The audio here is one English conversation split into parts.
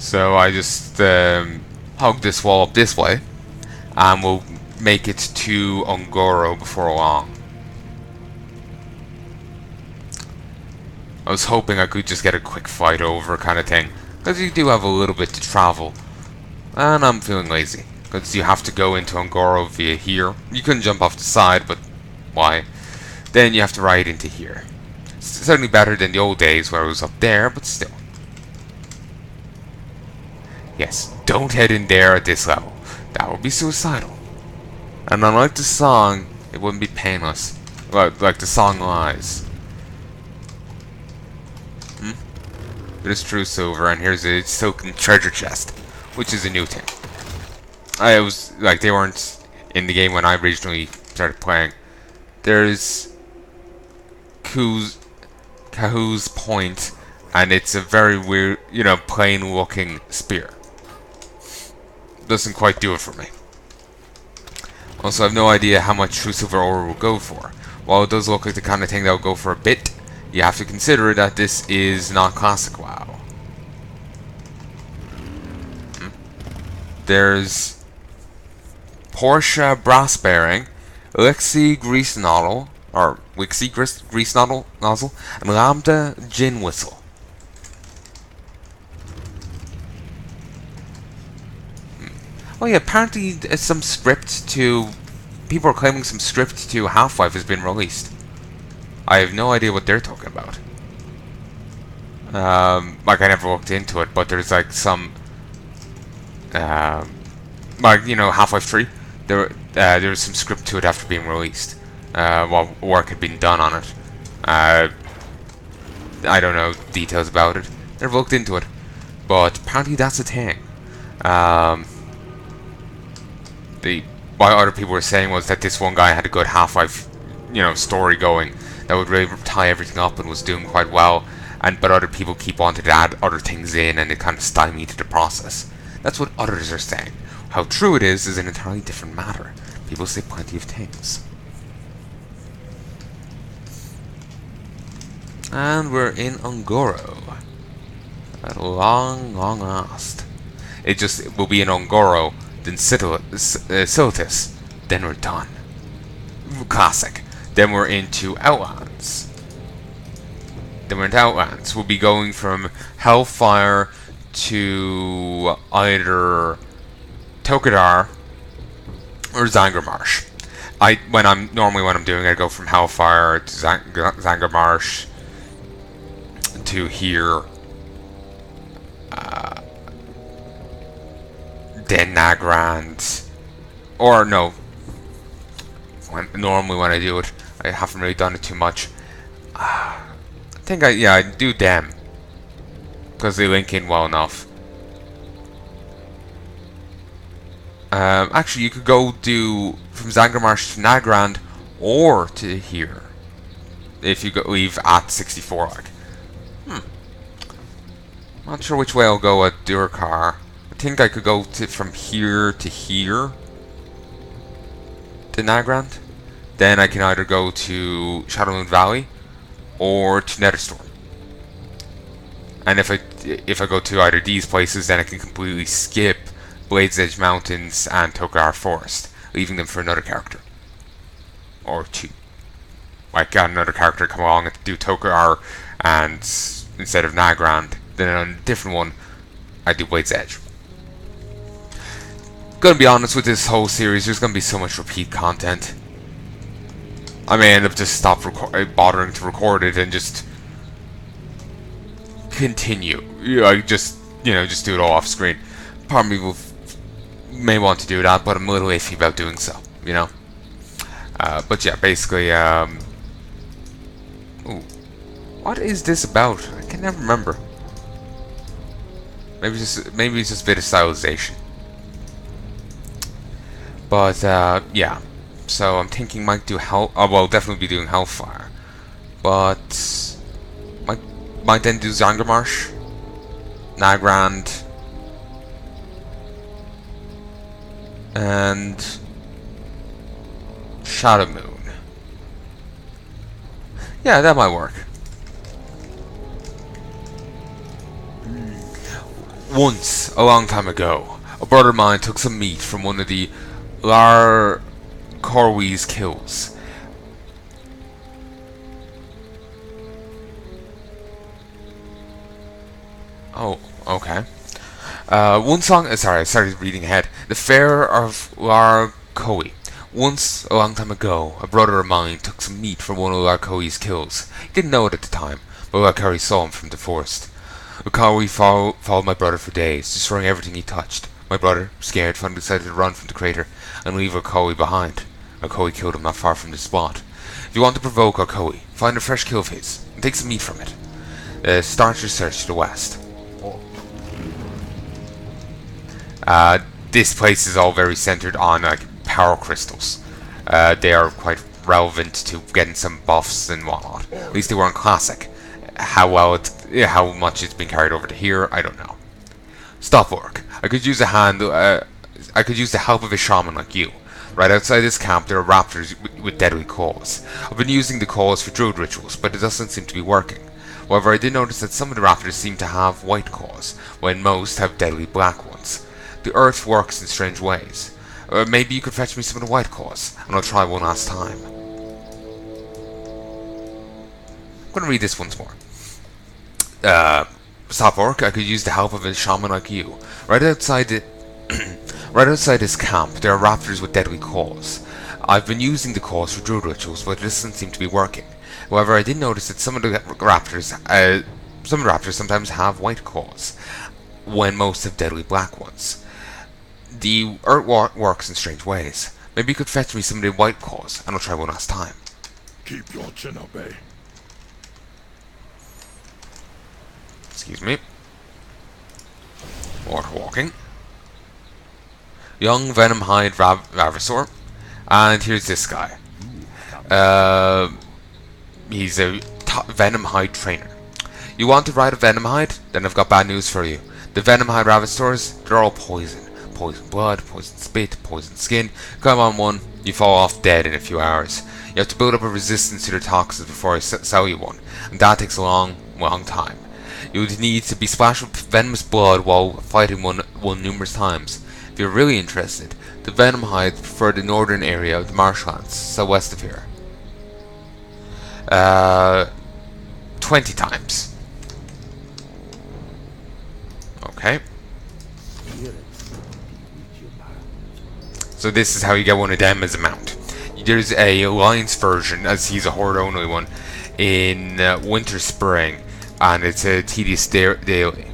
So I just hug this wall up this way, and we'll make it to Ungoro before long. I was hoping I could just get a quick fight over kind of thing, because you do have a little bit to travel, and I'm feeling lazy, because you have to go into Ungoro via here. You couldn't jump off the side, but why? Then you have to ride into here. It's certainly better than the old days where it was up there, but still. Yes, don't head in there at this level. That would be suicidal. And unlike the song, it wouldn't be painless. Like the song lies. There's true silver, and here's a silken treasure chest, which is a new thing. I was like, they weren't in the game when I originally started playing. There's Kahu's point, and it's a very weird, plain looking spear. Doesn't quite do it for me. Also, I have no idea how much true silver ore will go for. While it does look like the kind of thing that will go for a bit, you have to consider that this is not classic WoW. There's Porsche brass bearing, Lexi grease nozzle, or Wixie grease nozzle, and Lambda gin whistle. Oh yeah, apparently some script to... People are claiming some script to Half-Life has been released. I have no idea what they're talking about. Like, I never looked into it, but there's like some... like, Half-Life 3, there was some script to it after being released. While work had been done on it. I don't know details about it. Never looked into it. But apparently that's a thing. What other people were saying was that this one guy had a good Half-Life, story going that would really tie everything up and was doing quite well, but other people keep wanting to add other things in, and it kind of stymied the process. That's what others are saying. How true it is an entirely different matter. People say plenty of things. And we're in Ungoro. At long, long last. It will be in Ungoro, then Silithus, then we're done. Classic. Then we're into Outlands. We'll be going from Hellfire to either Tokadar or Zangarmarsh. When I'm doing it, I go from Hellfire to Zangarmarsh to here. Then Nagrand, or no. Normally when I do it, I haven't really done it too much. I think I do them because they link in well enough. Actually, you could go do from Zangarmarsh to Nagrand or to here if you leave at 64. Not sure which way I'll go at Durcar. I think I could go from here to here to Nagrand. Then I can either go to Shadowmoon Valley or to Netherstorm. And if I go to either these places, then I can completely skip Blade's Edge Mountains and Tokar Forest, leaving them for another character. Or two. Like, got another character come along and do Tokar and instead of Nagrand. Then on a different one, I do Blade's Edge. Gonna be honest with this whole series, there's gonna be so much repeat content. I may end up just stop bothering to record it and just continue. Just do it all off screen. Part of me may want to do that, but I'm a little iffy about doing so. But yeah, basically, ooh, what is this about? I can never remember. Maybe it's just a bit of stylization. But yeah. So I'm thinking might do definitely be doing Hellfire. But might then do Zangarmarsh, Nagrand, and Shadowmoon. Yeah, that might work. Once, a long time ago, a brother of mine took some meat from one of the Lar Corwee's kills. Oh, okay. One song. Sorry, I started reading ahead. The Fair of Lar Coe. Once, a long time ago, a brother of mine took some meat from one of Lar Coe's kills. He didn't know it at the time, but Lar Coe saw him from the forest. Lar Coe followed my brother for days, destroying everything he touched. My brother, scared, finally decided to run from the crater and leave Lar Coe behind. Lar Coe killed him not far from the spot. If you want to provoke Lar Coe, find a fresh kill of his and take some meat from it. Start your search to the west. This place is all very centered on power crystals. They are quite relevant to getting some buffs and whatnot. At least they were in Classic. How much it's been carried over to here, I don't know. Stop work. I could use the help of a shaman like you. Right outside this camp, there are raptors with deadly claws. I've been using the claws for druid rituals, but it doesn't seem to be working. However, I did notice that some of the raptors seem to have white claws, when most have deadly black ones. The earth works in strange ways. Maybe you could fetch me some of the white claws, and I'll try one last time. I'm going to read this once more. Stop work. I could use the help of a shaman like you. Right outside this camp, there are raptors with deadly claws. I've been using the claws for druid rituals, but it doesn't seem to be working. However, I did notice that some of the raptors sometimes have white claws, when most have deadly black ones. The earth works in strange ways. Maybe you could fetch me some of the white claws, and I'll try one last time. Keep your chin up, eh? Excuse me. More walking. Young Venomhide Ravasaur. And here's this guy. He's a Venomhide trainer. You want to ride a Venomhide? Then I've got bad news for you. The Venomhide Ravasaurs, they're all poison. Poison blood, poison spit, poison skin. Come on one, you fall off dead in a few hours. You have to build up a resistance to their toxins before I sell you one. And that takes a long time. You would need to be splashed with venomous blood while fighting one numerous times. If you're really interested, the Venomhides prefer the northern area of the marshlands, southwest of here. 20 times. Okay. So this is how you get one of them as a mount. There's a alliance version, as he's a horde only one, in Winter Spring, and it's a tedious daily.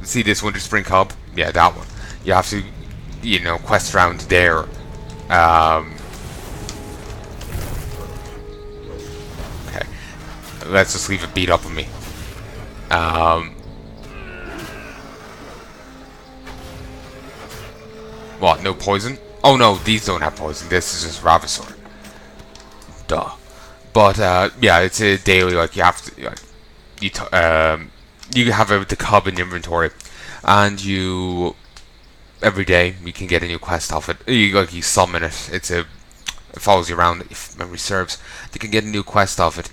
See this Winter Spring Cub? Yeah, that one. You have to, quest around there. Okay. Let's just leave it beat up on me. What, no poison? Oh no, these don't have poison. This is just Ravasaur. Duh. But, yeah, it's a daily, you have to, you have the cub in your inventory, and every day, you can get a new quest off it. You summon it. It follows you around, if memory serves. You can get a new quest off it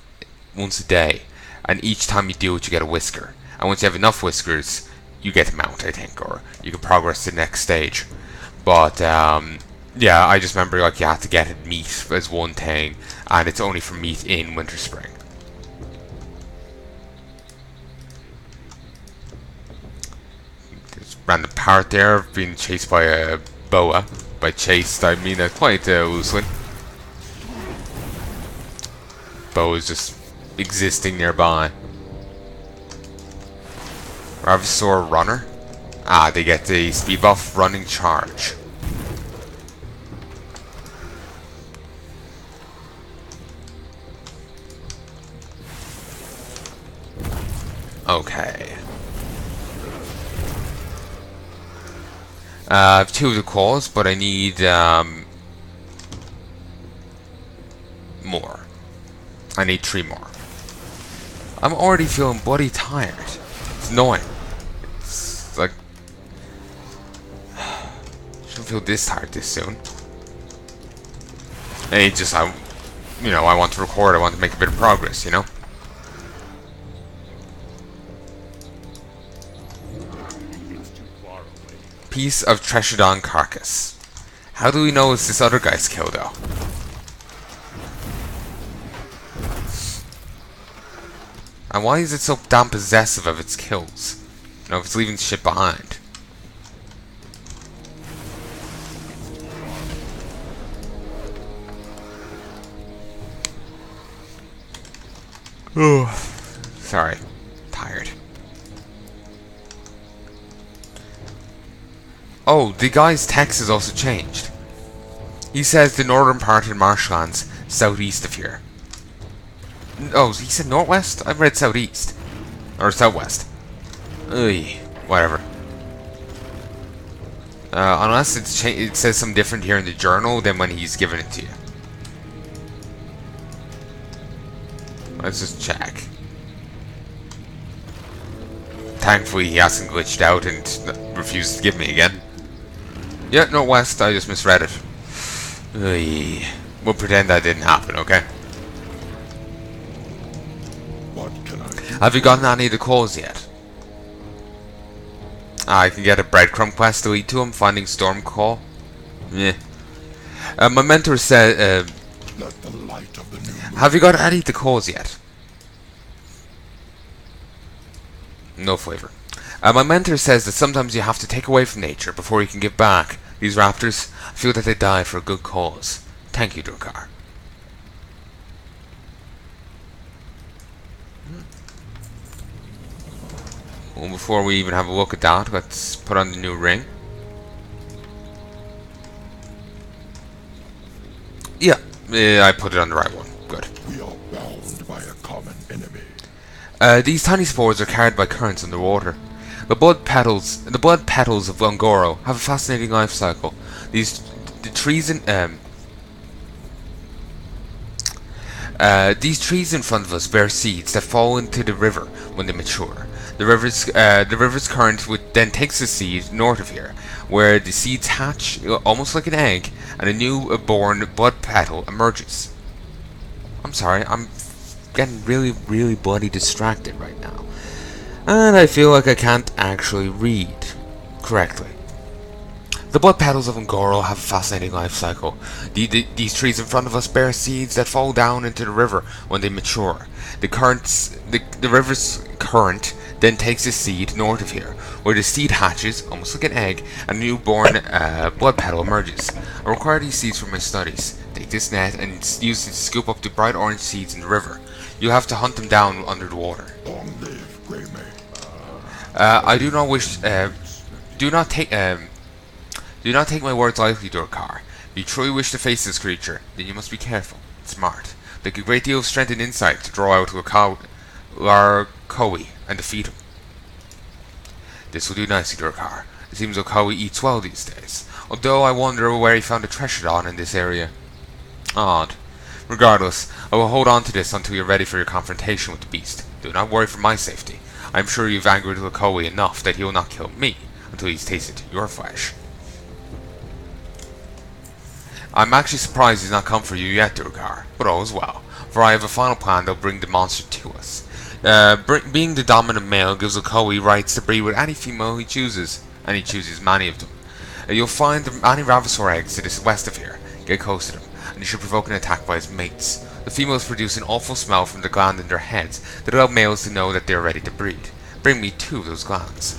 once a day, and each time you do it, you get a whisker. And once you have enough whiskers, you get a mount, I think, or you can progress to the next stage. But, yeah, I just remember, you have to get meat as one thing, and it's only for meat in Winter Spring. There's a random parrot there, being chased by a boa. By chased, I mean quite loosely. Boa is just existing nearby. Ravasaur Runner. Ah, they get the speed buff, running charge. Okay. I have 2 of the claws, but I need more. I need 3 more. I'm already feeling bloody tired. It's annoying. It's like, I shouldn't feel this tired this soon. And it just, I want to record. I want to make a bit of progress, piece of Treshadon carcass. How do we know it's this other guy's kill, though? And why is it so damn possessive of its kills? You know, if it's leaving shit behind. Oh, sorry. Tired. Oh, the guy's text has also changed. He says the northern part of the marshlands, southeast of here. Oh, he said northwest? I've read southeast. Or southwest. Ugh, whatever. Unless it says something different here in the journal than when he's giving it to you. Let's just check. Thankfully, he hasn't glitched out and refused to give me again. Yeah, northwest, I just misread it. Ugh. We'll pretend that didn't happen, okay? What can I do? Have you gotten any of the calls yet? I can get a breadcrumb quest to lead to him, finding Storm Call. Yeah. My mentor said, Let the light of the new moon. have you got any of the calls yet? No flavor. My mentor says that sometimes you have to take away from nature before you can give back. These raptors feel that they die for a good cause. Thank you, Durcar. Well, before we even have a look at that, let's put on the new ring. Yeah, I put it on the right one. Good. We are bound by a common enemy. These tiny spores are carried by currents underwater. The blood petals of Longoro have a fascinating life cycle. These trees in front of us bear seeds that fall into the river when they mature. The river's current then takes the seed north of here, where the seeds hatch almost like an egg, and a new born blood petal emerges. I'm sorry, I'm getting really, really bloody distracted right now. And I feel like I can't actually read correctly. The blood petals of Ngoro have a fascinating life cycle. These trees in front of us bear seeds that fall down into the river when they mature. The river's current then takes the seed north of here, where the seed hatches, almost like an egg, and a newborn blood petal emerges. I require these seeds for my studies. Take this net and use it to scoop up the bright orange seeds in the river. You'll have to hunt them down under the water. Long live Greymane. I do not wish. Do not take my words lightly, Durcar. If you truly wish to face this creature, then you must be careful and smart. Take a great deal of strength and insight to draw out Larkoi and defeat him. This will do nicely, Durcar. It seems Larkoi eats well these days, although I wonder where he found a Treshadon in this area. Odd. Regardless, I will hold on to this until you're ready for your confrontation with the beast. Do not worry for my safety. I am sure you've angered Larkoi enough that he will not kill me until he's tasted your flesh. I'm actually surprised he's not come for you yet, Durgar, but all is well, for I have a final plan that'll bring the monster to us. Being the dominant male gives Larkoi rights to breed with any female he chooses, and he chooses many of them. You'll find many Ravasaur eggs to the west of here. Get close to them, and you should provoke an attack by his mates. The females produce an awful smell from the gland in their heads that allow males to know that they are ready to breed. Bring me 2 of those glands.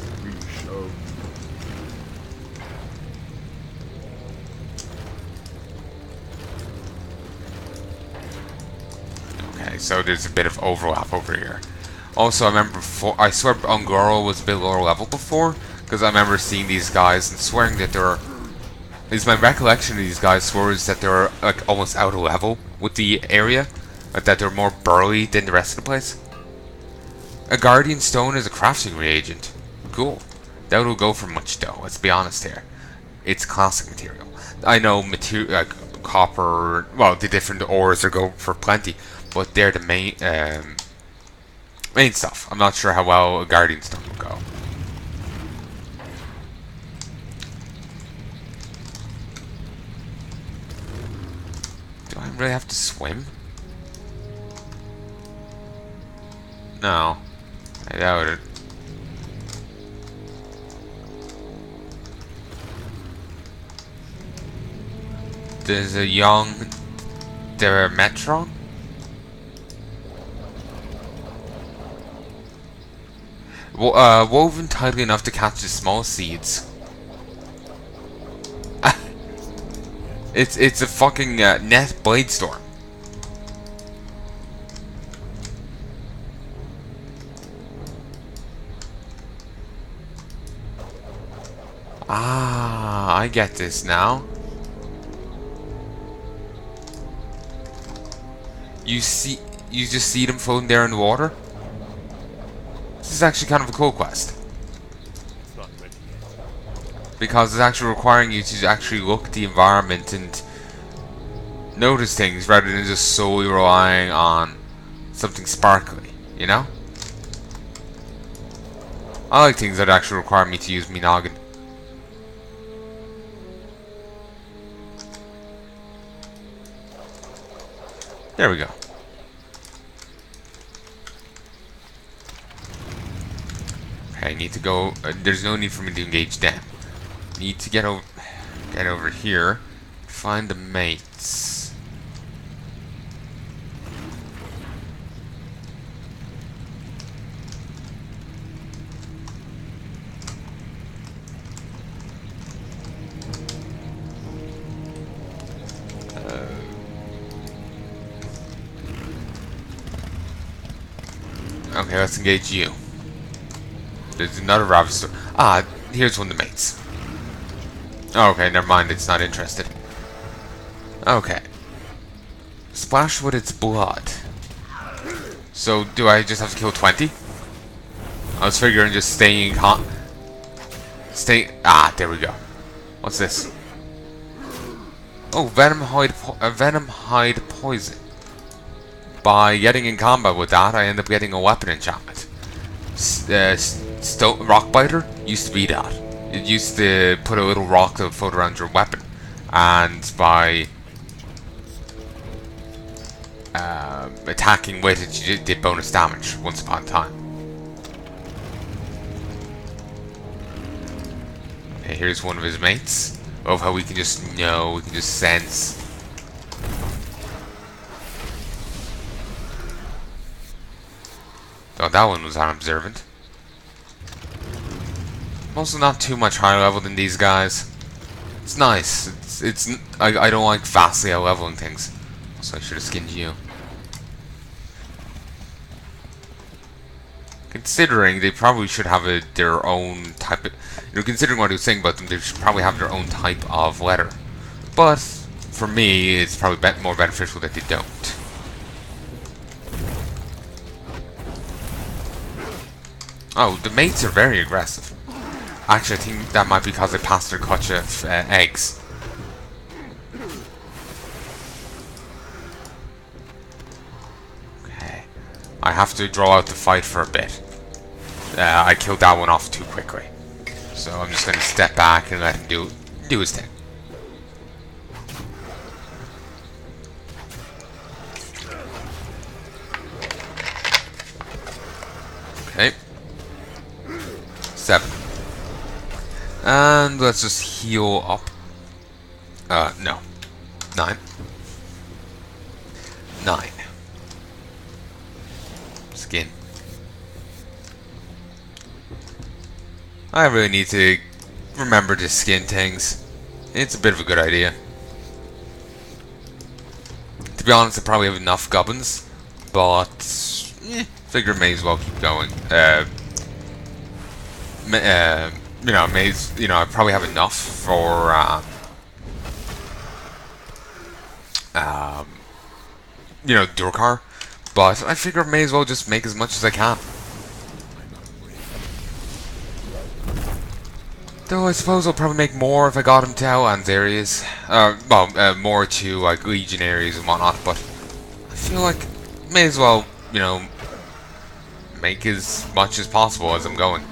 Okay, so there's a bit of overlap over here. Also, I remember I swear Ungoro was a bit lower level before, because I remember seeing these guys and swearing that they were... Is my recollection of these guys was that they were like almost out of level with the area, like that they're more burly than the rest of the place. A Guardian Stone is a crafting reagent. Cool. That will go for much though, let's be honest here. It's classic material. I know material like copper, well, the different ores that go for plenty, but they're the main stuff. I'm not sure how well a Guardian Stone will go. Do I really have to swim? No. I doubt it. There's a young Metron. Woven tightly enough to catch the small seeds. It's a fucking net blade storm. Ah, I get this now. You just see them floating there in the water? This is actually kind of a cool quest. Because it's actually requiring you to actually look at the environment and notice things rather than just solely relying on something sparkly, you know? I like things that actually require me to use me noggin. There we go. Okay, I need to go. There's no need for me to engage them. Need to get over here. Find the mates. Okay, let's engage you. There's another Ravistor. Ah, here's one of the mates. Okay, never mind, it's not interested. Okay. Splash with its blood. So, do I just have to kill 20? I was figuring just staying hot. Ah, there we go. What's this? Oh, Venom Hide Poison. By getting in combat with that, I end up getting a weapon enchantment. Rockbiter used to be that. It used to put a little rock that would float around your weapon. And by attacking with it, you did bonus damage once upon a time. Okay, here's one of his mates. Love how we can just know, we can just sense. Oh, that one was unobservant. I'm also not too much higher level than these guys. It's nice. I don't like vastly out leveling things. So I should have skinned you. Considering they probably should have their own type of... considering what I was saying about them, they should probably have their own type of letter. But, for me, it's probably more beneficial that they don't. Oh, the mates are very aggressive. Actually, I think that might be because they passed their clutch of eggs. Okay. I have to draw out the fight for a bit. I killed that one off too quickly. So I'm just going to step back and let him do his thing. Okay. 7. And let's just heal up. No. 9. 9. Skin. I really need to remember to skin things. It's a bit of a good idea. To be honest, I probably have enough gubbins, but figure may as well keep going. I probably have enough for Durcar, but I figure I may as well just make as much as I can. Though I suppose I'll probably make more if I got him to Outlands areas. More to like Legion areas and whatnot, but I feel like may as well, make as much as possible as I'm going.